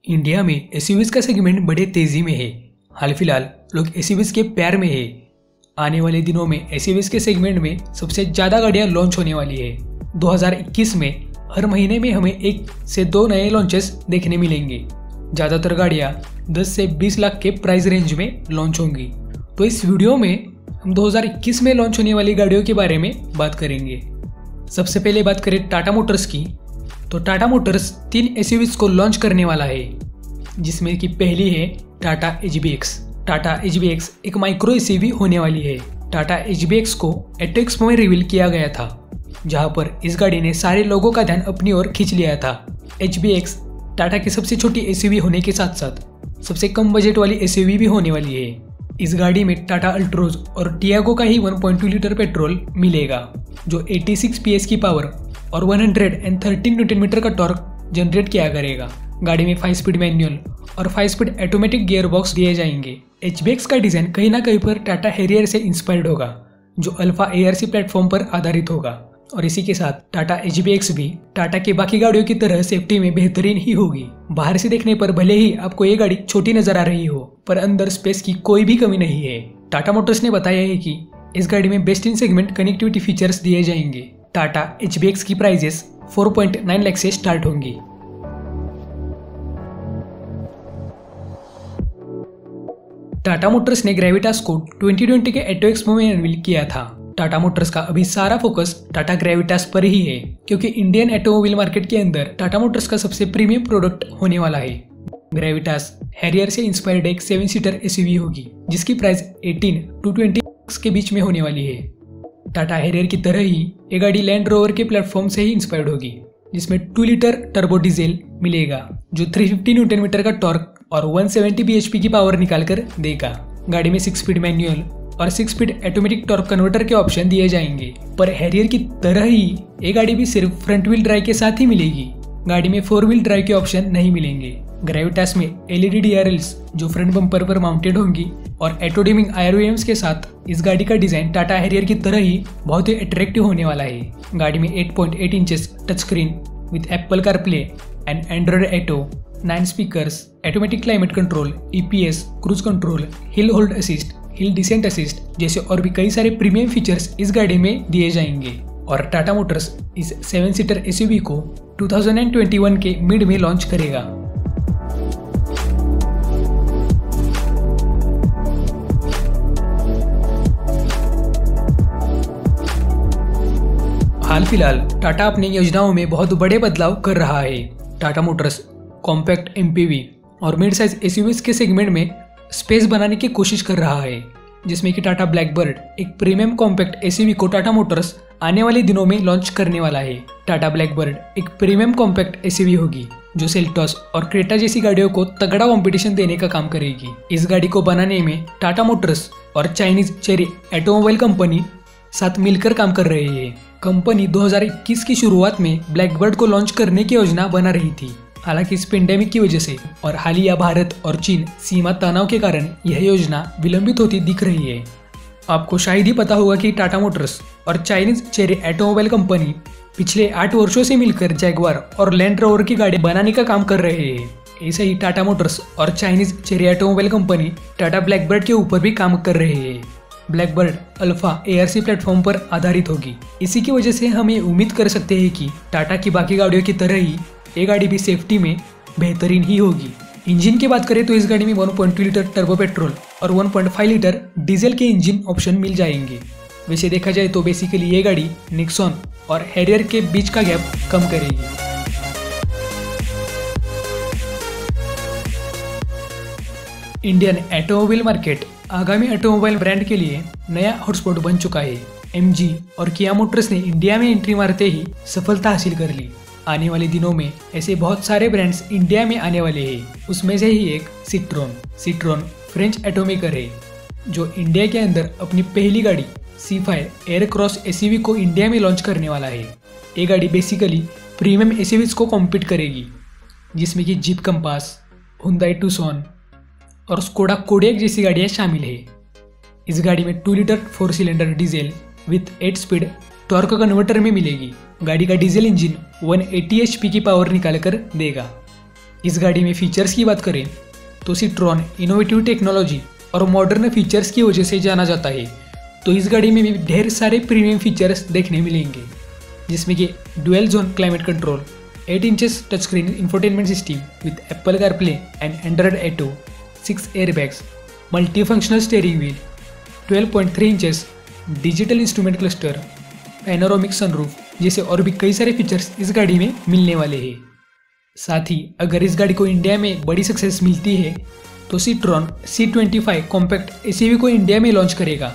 India में SUVs का segment बड़े तेजी में है। हाल फिलहाल लोग एसयूवीज के प्यार में है। आने वाले दिनों में एसयूवीज के सेगमेंट में सबसे ज़्यादा गाड़ियां लॉन्च होने वाली है। 2021 में हर महीने में हमें 1 से 2 नए लॉन्चेस देखने मिलेंगे। ज़्यादातर गाड़ियां 10 से 20 लाख के प्राइस रेंज में लॉन्च होंगी। तो इस वीडियो में हम 2021 में लॉन्च होने वाली गाड़ियों के बारे में बात करेंगे। सबसे पहले बात करें टाटा मोटर्स की, तो टाटा मोटर्स 3 एसयूवीज को लॉन्च करने वाला है, जिसमें कि पहली है टाटा HBX। टाटा HBX एक माइक्रो एसयूवी होने वाली है। टाटा HBX को ऑटो एक्सपो में रिवील किया गया था, जहां पर इस गाड़ी ने सारे लोगों का ध्यान अपनी ओर खींच लिया था। HBX टाटा की सबसे छोटी एसयूवी होने के साथ साथ सबसे कम बजट वाली एसयूवी भी होने वाली है। इस गाड़ी में टाटा अल्ट्रोज और टियागो का ही 1.2 लीटर पेट्रोल मिलेगा, जो 86 PS की पावर और 113 न्यूटन मीटर का टॉर्क जनरेट किया करेगा। गाड़ी में 5 स्पीड मैनुअल और 5 स्पीड ऑटोमेटिक गियर बॉक्स दिए जाएंगे। HBX का डिजाइन कहीं ना कहीं पर टाटा हैरियर से इंस्पायर्ड होगा, जो अल्फा ARC प्लेटफॉर्म पर आधारित होगा। और इसी के साथ टाटा HBX भी टाटा की बाकी गाड़ियों की तरह सेफ्टी में बेहतरीन ही होगी। बाहर से देखने पर भले ही आपको ये गाड़ी छोटी नजर आ रही हो, पर अंदर स्पेस की कोई भी कमी नहीं है। टाटा मोटर्स ने बताया है कि इस गाड़ी में best in segment connectivity features दिए जाएंगे। टाटा HBX की प्राइजेस 4.9 लाख से स्टार्ट होंगी। टाटा मोटर्स ने ग्रेविटास को 2020 के ऑटो एक्सपो में अनवील किया था। टाटा मोटर्स का अभी सारा फोकस टाटा ग्रेविटास पर ही है, क्योंकि इंडियन ऑटोमोबाइल मार्केट के अंदर टाटा मोटर्स का सबसे प्रीमियम प्रोडक्ट होने वाला है। ग्रेविटास हैरियर से इंस्पायर्ड एक 7 सीटर एसयूवी होगी, जिसकी प्राइस 18 to 20 लाख के बीच में होने वाली है। टाटा हैरियर की तरह ही ये गाड़ी लैंड रोवर के प्लेटफॉर्म से ही इंस्पायर्ड होगी, जिसमें 2 लीटर टर्बो डीजल मिलेगा, जो 350 न्यूटन मीटर का टॉर्क और 170 bhp की पावर निकाल कर देगा। गाड़ी में 6 स्पीड मैनुअल और 6 स्पीड ऑटोमेटिक टॉर्क कन्वर्टर के ऑप्शन दिए जाएंगे। पर हैरियर की तरह ही ये गाड़ी भी सिर्फ फ्रंट व्हील ड्राइव के साथ ही मिलेगी। गाड़ी में 4 व्हील ड्राइव के ऑप्शन नहीं मिलेंगे। ग्रेविटास में LED DRLs जो फ्रंट बम्पर पर माउंटेड होंगी और ऑटो डिमिंग IRVMs के साथ इस गाड़ी का डिजाइन टाटा हैरियर की तरह ही बहुत ही अट्रैक्टिव होने वाला है। गाड़ी में 8.8 inches touch screen with Apple CarPlay and Android auto, 9 speakers, automatic climate control, EPS, cruise control, hill hold assist, hill descent assist जैसे और भी कई सारे प्रीमियम फीचर्स इस गाड़ी में दिए जाएंगे। और टाटा मोटर्स इस 7 सीटर एसयूवी को 2021 के मिड में लॉन्च करेगा। हाल फिलहाल टाटा अपनी योजनाओं में बहुत बड़े बदलाव कर रहा है। टाटा मोटर्स कॉम्पैक्ट MPV और मिड साइज एसयूवीज के सेगमेंट में स्पेस बनाने की कोशिश कर रहा है, जिसमें कि टाटा ब्लैकबर्ड एक प्रीमियम कॉम्पैक्ट एसयूवी को टाटा मोटर्स आने वाले दिनों में लॉन्च करने वाला है। टाटा ब्लैकबर्ड एक प्रीमियम कॉम्पैक्ट एसयूवी होगी, जो सेल्टॉस और क्रेटा जैसी गाड़ियों को तगड़ा कंपटीशन देने का काम करेगी। इस गाड़ी को बनाने में टाटा मोटर्स और चाइनीज चेरी ऑटोमोबाइल कंपनी साथ मिलकर काम कर रही है। कंपनी 2021 की शुरुआत में ब्लैकबर्ड को लॉन्च करने की योजना बना रही थी, हालांकि इस पेंडेमिक की वजह से और हालिया भारत और चीन सीमा तनाव के कारण यह योजना विलंबित होती दिख रही है। आपको शायद ही पता होगा कि टाटा मोटर्स और चाइनीज चेरी ऑटोमोबाइल कंपनी पिछले 8 वर्षों से मिलकर जैगवार और लैंड रोवर की गाड़ी बनाने का काम कर रहे हैं। ऐसे ही टाटा मोटर्स और Chinese cherry automobile company Tata Blackbird के ऊपर भी काम कर रहे हैं। ब्लैकबर्ड अल्फा ARC प्लेटफॉर्म पर आधारित होगी। इसी की वजह से हम ये उम्मीद कर सकते हैं कि टाटा की बाकी गाड़ियों की तरह ही ये गाड़ी भी सेफ्टी में बेहतरीन ही होगी। इंजन की बात करें तो इस गाड़ी में 1.2 लीटर टर्बो पेट्रोल और 1.5 लीटर डीजल के इंजन ऑप्शन मिल जाएंगे। वैसे देखा जाए तो बेसिकली ये गाड़ी निक्सॉन और हैरियर के बीच का गैप कम करेगी। इंडियन ऑटोमोबाइल मार्केट आगामी ऑटोमोबाइल ब्रांड के लिए नया हॉटस्पॉट बन चुका है। MG और किया मोटर्स ने इंडिया में एंट्री मारते ही सफलता हासिल कर ली। आने वाले दिनों में ऐसे बहुत सारे ब्रांड्स इंडिया में आने वाले हैं। उसमें से ही एक सिट्रोन फ्रेंच ऑटोमेकर है, जो इंडिया के अंदर अपनी पहली गाड़ी C5 एयरक्रॉस एसयूवी को इंडिया में लॉन्च करने वाला है। ये गाड़ी बेसिकली प्रीमियम एसयूवीज को कॉम्पीट करेगी, जिसमें कि जीप कंपास, हुंडई टूसॉन और स्कोडा कोडियक जैसी गाड़ियाँ शामिल है। इस गाड़ी में 2 litre 4 cylinder diesel with 8 speed torque converter में मिलेगी। गाड़ी का डीजल इंजन 180 HP की पावर निकाल कर देगा। इस गाड़ी में फीचर्स की बात करें तो सिट्रॉन इनोवेटिव टेक्नोलॉजी और मॉडर्न फीचर्स की वजह से जाना जाता है। तो इस गाड़ी में भी ढेर सारे प्रीमियम फीचर्स देखने मिलेंगे, जिसमें कि dual zone climate control, 8 inches touch screen infotainment system with Apple CarPlay and Android auto, 6 airbags, multi functional steering wheel, 12.3 inches digital instrument cluster, panoramic sunroof जैसे और भी कई सारे फीचर्स इस गाड़ी में मिलने वाले हैं। साथ ही अगर इस गाड़ी को इंडिया में बड़ी सक्सेस मिलती है तो सिट्रॉन C25 कॉम्पैक्ट एसयूवी को इंडिया में लॉन्च करेगा,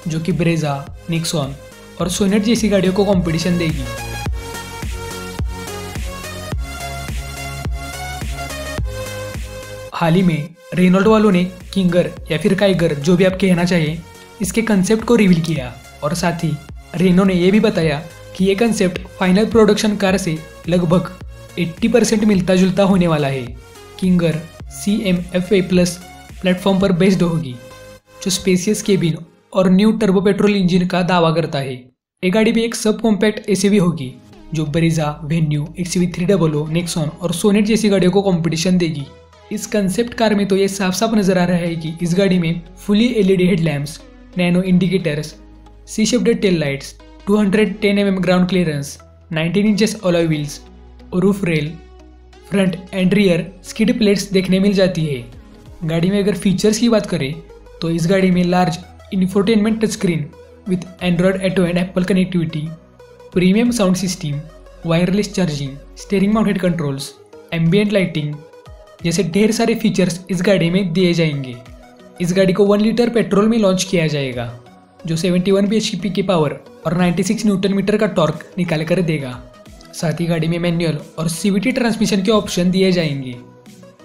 जो कि ब्रेजा, निक्सॉन और सोनेट जैसी गाड़ियों को कंपटीशन देगी। हाल ही में रेनॉल्ट वालों ने किंगर या फिर काइगर, जो भी आप कहना चाहिए, इसके कंसेप्ट को रिवील किया और साथ ही रेनो ने यह भी बताया कि ये कंसेप्ट फाइनल प्रोडक्शन कार से लगभग 80% मिलता जुलता होने वाला है। किंगर CMFA प्लस प्लेटफॉर्म पर बेस्ड होगी, जो स्पेसियस केबिन और न्यू टर्बो पेट्रोल इंजन का दावा करता है। ये गाड़ी भी एक सब कॉम्पैक्ट एसयूवी होगी, जो ब्रेजा, वेन्यू, XUV300, नेक्सॉन और सोनेट जैसी गाड़ियों को कंपटीशन देगी। इस कंसेप्ट कार में तो ये साफ साफ नजर आ रहा है कि इस गाड़ी में fully LED headlamps, nano indicators, C shaped tail lights, 210 mm ground clearance, 19 inches alloy wheels, roof rail, front and rear skid plates देखने मिल जाती है। गाड़ी में अगर फीचर्स की बात करें तो इस गाड़ी में large infotainment touch screen with Android auto and Apple connectivity, premium sound system, wireless charging, steering mounted controls, ambient lighting जैसे ढेर सारे फीचर्स इस गाड़ी में दिए जाएंगे। इस गाड़ी को 1 लीटर पेट्रोल में लॉन्च किया जाएगा, जो 71 bhp की पावर और 96 न्यूटन मीटर का टॉर्क निकाल कर देगा। साथ ही गाड़ी में मैनुअल और CVT ट्रांसमिशन के ऑप्शन दिए जाएंगे।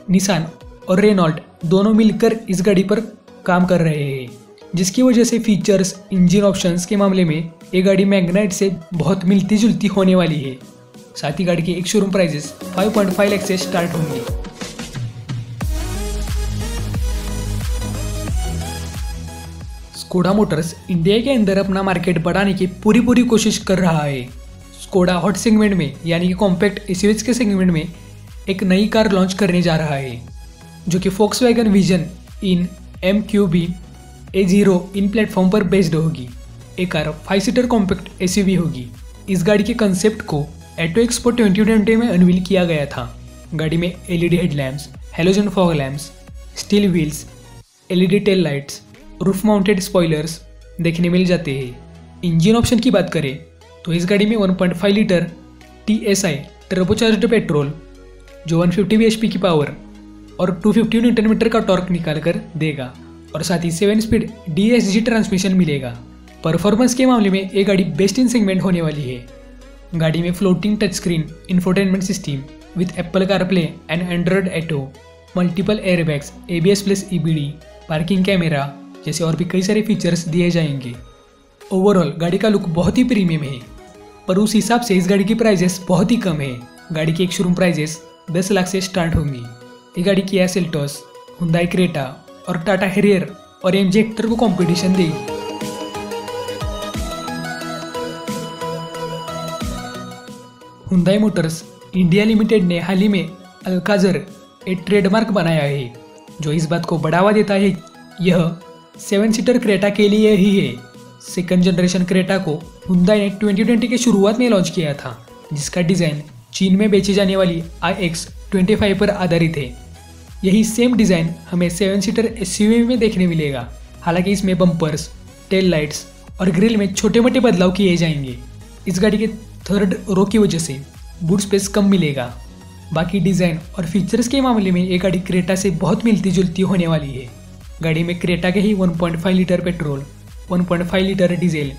निसान और रेनॉल्ट दोनों मिलकर इस गाड़ी पर काम कर रहे हैं, जिसकी वजह से फीचर्स, इंजन ऑप्शंस के मामले में ये गाड़ी मैग्नाइट से बहुत मिलती जुलती होने वाली है। साथ ही गाड़ी के एक शोरूम प्राइजेस 5.5 लाख से स्टार्ट होंगे। स्कोडा मोटर्स इंडिया के अंदर अपना मार्केट बढ़ाने की पूरी कोशिश कर रहा है। स्कोडा हॉट सेगमेंट में यानी कि कॉम्पैक्ट एसयूवीज के सेगमेंट में एक नई कार लॉन्च करने जा रहा है, जो कि Volkswagen vision in MQB A0 in platform पर बेस्ड होगी। एक कार 5 सीटर कॉम्पैक्ट एसयूवी होगी। इस गाड़ी के कंसेप्ट को ऑटो एक्सपो 2020 में अनवील किया गया था। गाड़ी में LED headlamps, halogen fog lamps, steel wheels, LED tail lights, roof mounted spoilers देखने मिल जाते हैं। इंजन ऑप्शन की बात करें तो इस गाड़ी में 1.5 लीटर TSI टर्बोचार्ज्ड पेट्रोल, जो 150 bhp की पावर और 250 न्यूटन मीटर का टॉर्क निकाल कर देगा और साथ ही 7 स्पीड DSG ट्रांसमिशन मिलेगा। परफॉर्मेंस के मामले में ये गाड़ी बेस्ट इन सेगमेंट होने वाली है। गाड़ी में floating touch screen infotainment system with Apple CarPlay and Android auto, multiple airbags, ABS plus EBD, parking camera जैसे और भी कई सारे फीचर्स दिए जाएंगे। ओवरऑल गाड़ी का लुक बहुत ही प्रीमियम है, पर उस हिसाब से इस गाड़ी की प्राइजेस बहुत ही कम है। गाड़ी की एक शोरूम प्राइजेस 10 लाख से स्टार्ट होंगी। ये गाड़ी किया सेल्टोस, हुंडई क्रेटा और टाटा हैरियर और MG हेक्टर को कंपटीशन देगी। हुंडई मोटर्स इंडिया लिमिटेड ने हाल ही में अल्काजर एक ट्रेडमार्क बनाया है, जो इस बात को बढ़ावा देता है यह 7 सीटर क्रेटा के लिए ही है। सेकंड जनरेशन क्रेटा को हुंडई ने 2020 के शुरुआत में लॉन्च किया था, जिसका डिज़ाइन चीन में बेची जाने वाली iX25 पर आधारित है। यही सेम डिज़ाइन हमें 7 सीटर एसयूवी में देखने मिलेगा। हालांकि इसमें बम्पर्स, टेल लाइट्स और ग्रिल में छोटे मोटे बदलाव किए जाएंगे। इस गाड़ी के थर्ड रो की वजह से बूट स्पेस कम मिलेगा। बाकी डिज़ाइन और फीचर्स के मामले में ये गाड़ी क्रेटा से बहुत मिलती जुलती होने वाली है। गाड़ी में क्रेटा के ही 1.5 litre petrol, 1.5 litre diesel,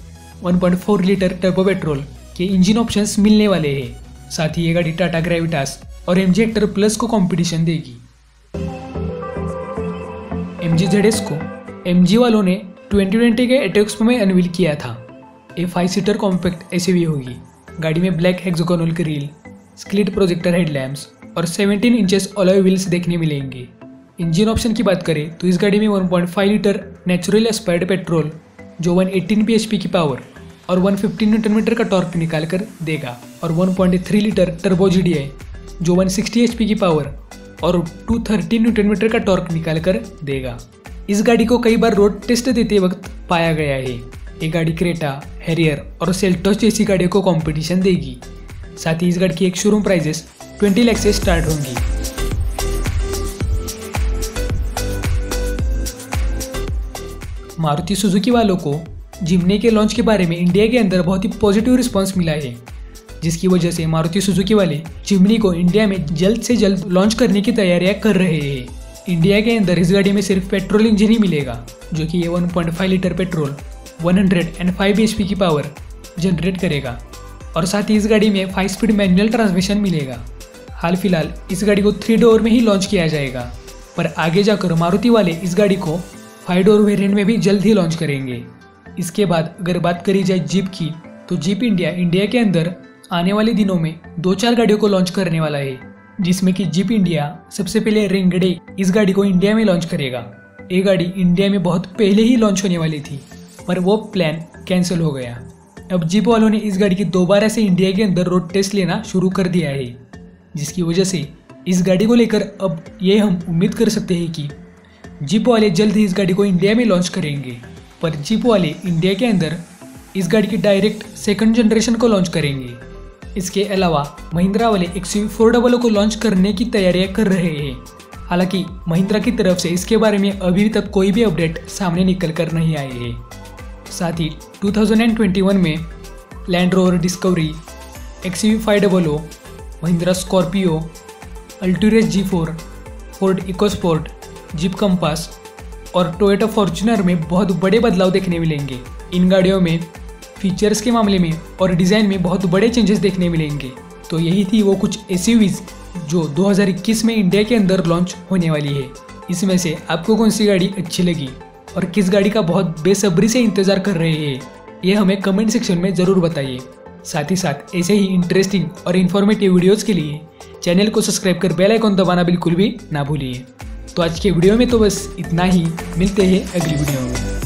1.4 litre turbo petrol के इंजन ऑप्शंस मिलने वाले हैं। साथ ही ये गाड़ी टाटा ग्रेविटास और MG हेक्टर प्लस को कंपटीशन देगी। MG ZS को MG वालों ने 2020 के ऑटो एक्सपो में अनवील किया था। ये 5 सीटर कॉम्पैक्ट एसयूवी होगी। गाड़ी में black hexagonal grille, split projector headlamps और 17 इंचेस अलॉय व्हील्स देखने मिलेंगे। इंजन ऑप्शन की बात करें तो इस गाड़ी में 1.5 लीटर नेचुरल एस्पायर्ड पेट्रोल, जो 118 bhp की पावर और 150 न्यूटन मीटर का टॉर्क निकाल कर देगा और 1.3 लीटर टर्बो GDI, जो 160 HP की पावर और 230 न्यूटन मीटर का टॉर्क निकाल कर देगा। इस गाड़ी को कई बार रोड टेस्ट देते वक्त पाया गया है। ये गाड़ी क्रेटा, हैरियर और सेल्टोस जैसी गाड़ियों को कंपटीशन देगी। साथ ही इस गाड़ी की एक शोरूम प्राइजेस 20 लाख से स्टार्ट होंगी। मारुति सुजुकी वालों को जिम्नी के लॉन्च के बारे में इंडिया के अंदर बहुत ही पॉजिटिव रिस्पांस मिला है, जिसकी वजह से मारुति सुजुकी वाले जिम्नी को इंडिया में जल्द से जल्द लॉन्च करने की तैयारियां कर रहे हैं। इंडिया के अंदर इस गाड़ी में सिर्फ पेट्रोल इंजन ही मिलेगा, जो कि ये 1.5 लीटर पेट्रोल 105 HP की पावर जनरेट करेगा और साथ ही इस गाड़ी में 5 स्पीड मैनुअल ट्रांसमिशन मिलेगा। हाल फिलहाल इस गाड़ी को 3 डोर में ही लॉन्च किया जाएगा, पर आगे जाकर मारुति वाले इस गाड़ी को 5 डोर वेरिएंट में भी जल्द ही लॉन्च करेंगे। इसके बाद अगर बात करी जाए जीप की, तो जीप इंडिया के अंदर आने वाले दिनों में 2-4 गाड़ियों को लॉन्च करने वाला है, जिसमें कि जीप इंडिया सबसे पहले रेंगडे इस गाड़ी को इंडिया में लॉन्च करेगा। ये गाड़ी इंडिया में बहुत पहले ही लॉन्च होने वाली थी, पर वो प्लान कैंसिल हो गया। अब जीप वालों ने इस गाड़ी की दोबारा से इंडिया के अंदर रोड टेस्ट लेना शुरू कर दिया है, जिसकी वजह से इस गाड़ी को लेकर अब ये हम उम्मीद कर सकते हैं कि जीप वाले जल्द ही इस गाड़ी को इंडिया में लॉन्च करेंगे। पर जीप वाले इंडिया के अंदर इस गाड़ी की डायरेक्ट 2nd जनरेशन को लॉन्च करेंगे। इसके अलावा महिंद्रा वाले XUV400 को लॉन्च करने की तैयारियां कर रहे हैं। हालांकि महिंद्रा की तरफ से इसके बारे में अभी तक कोई भी अपडेट सामने निकल कर नहीं आए हैं। साथ ही 2021 में Land Rover Discovery, XUV500, Mahindra Scorpio, Alturas G4, Ford EcoSport, Jeep Compass और टोयोटा फॉर्च्यूनर में बहुत बड़े बदलाव देखने मिलेंगे। इन गाड़ियों में फीचर्स के मामले में और डिज़ाइन में बहुत बड़े चेंजेस देखने मिलेंगे। तो यही थी वो कुछ SUVs जो 2021 में इंडिया के अंदर लॉन्च होने वाली है। इसमें से आपको कौन सी गाड़ी अच्छी लगी और किस गाड़ी का बहुत बेसब्री से इंतज़ार कर रहे हैं, ये हमें कमेंट सेक्शन में ज़रूर बताइए। साथ ही साथ ऐसे ही इंटरेस्टिंग और इन्फॉर्मेटिव वीडियोज़ के लिए चैनल को सब्सक्राइब कर बेल आइकन दबाना बिल्कुल भी ना भूलिए। तो आज के वीडियो में तो बस इतना ही, मिलते हैं अगली वीडियो में।